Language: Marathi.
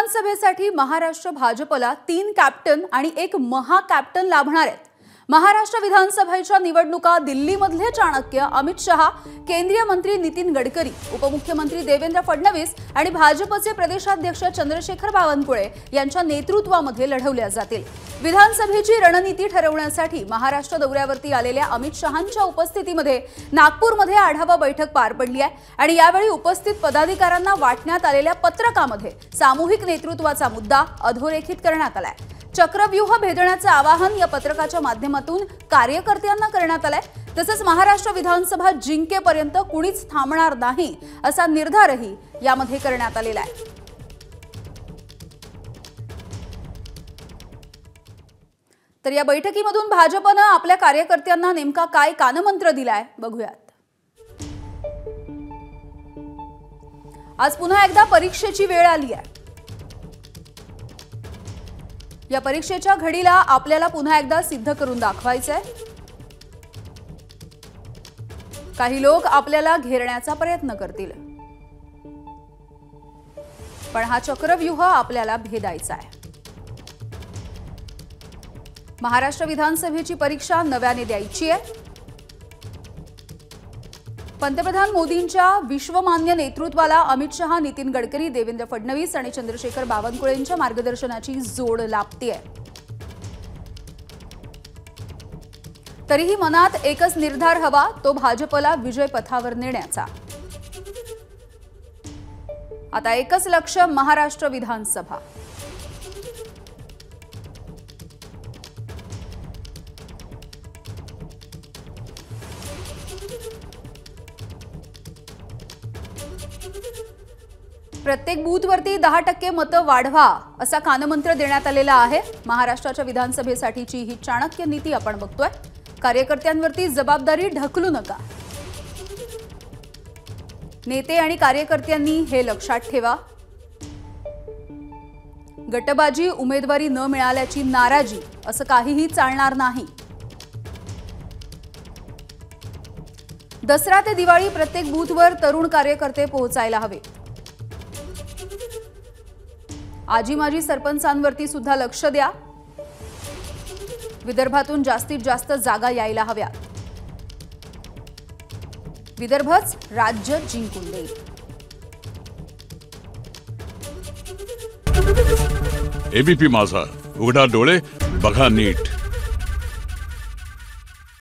विधानसभेसाठी महाराष्ट्र भाजपला 3 कॅप्टन आणि 1 महाकॅप्टन लाभणार आहेत। महाराष्ट्र विधानसभेच्या निवडणुका दिल्लीमधले चाणक्य अमित शहा, केंद्रीय मंत्री नितीन गडकरी, उपमुख्यमंत्री देवेंद्र फडणवीस आणि भाजपचे प्रदेशाध्यक्ष चंद्रशेखर बावनकुळे यांच्या नेतृत्वामध्ये लढवल्या जातील। विधानसभेची रणनीती ठरवण्यासाठी महाराष्ट्र दौऱ्यावरती आलेल्या अमित शहांच्या उपस्थितीमध्ये नागपूरमध्ये आढावा बैठक पार पडली आहे आणि यावेळी उपस्थित पदाधिकाऱ्यांना वाटण्यात आलेल्या पत्रकामध्ये सामूहिक नेतृत्वाचा मुद्दा अधोरेखित करण्यात आलाय। चक्रव्यूह भेदण्याचे आवाहन या पत्रकाच्या माध्यमातून कार्यकर्त्यांना करण्यात आलाय। तसंच महाराष्ट्र विधानसभा जिंकेपर्यंत कुणीच थांबणार नाही असा निर्धारही यामध्ये करण्यात आलेला आहे। तर या बैठकीमधून भाजपने आपल्या कार्यकर्त्यांना नेमका काय कानमंत्र दिलाय बघूयात। आज पुन्हा एकदा परीक्षेची वेळ आली आहे। या परीक्षेच्या घडीला आपल्याला पुन्हा एकदा सिद्ध करून दाखवायचंय। काही लोक आपल्याला घेरण्याचा प्रयत्न करतील, पण हा चक्रव्यूह आपल्याला भेदायचा आहे। महाराष्ट्र विधानसभेची परीक्षा नव्याने द्यायची आहे। पंतप्रधान मोदींच्या विश्वमान्य नेतृत्वाला अमित शहा, नितीन गडकरी, देवेंद्र फडणवीस आणि चंद्रशेखर बावनकुळेंच्या मार्गदर्शनाची जोड लाभतीये। तरीही मनात एकच निर्धार हवा, तो भाजपला विजय पथावर नेण्याचा। आता एकच लक्ष्य, महाराष्ट्र विधानसभा। प्रत्येक बूथवरती 10% मतं वाढवा असा कानमंत्र देण्यात आलेला आहे। महाराष्ट्राच्या विधानसभेसाठीची ही चाणक्य नीती आपण बघतोय। कार्यकर्त्यांवरती जबाबदारी ढकलू नका। नेते आणि कार्यकर्त्यांनी हे लक्षात ठेवा। गटबाजी, उमेदवारी न मिळाल्याची नाराजी असं काहीही चालणार नाही। दसरा ते दिवाळी प्रत्येक बूथवर तरुण कार्यकर्ते पोहोचायला हवे। आजी माजी सरपंचांवरती सुद्धा लक्ष द्या। विदर्भातून जास्तीत जास्त जागा यायला हव्यात। विदर्भच राज्य जिंकून देईल। एबीपी माझा, उघडा डोळे बघा नीट।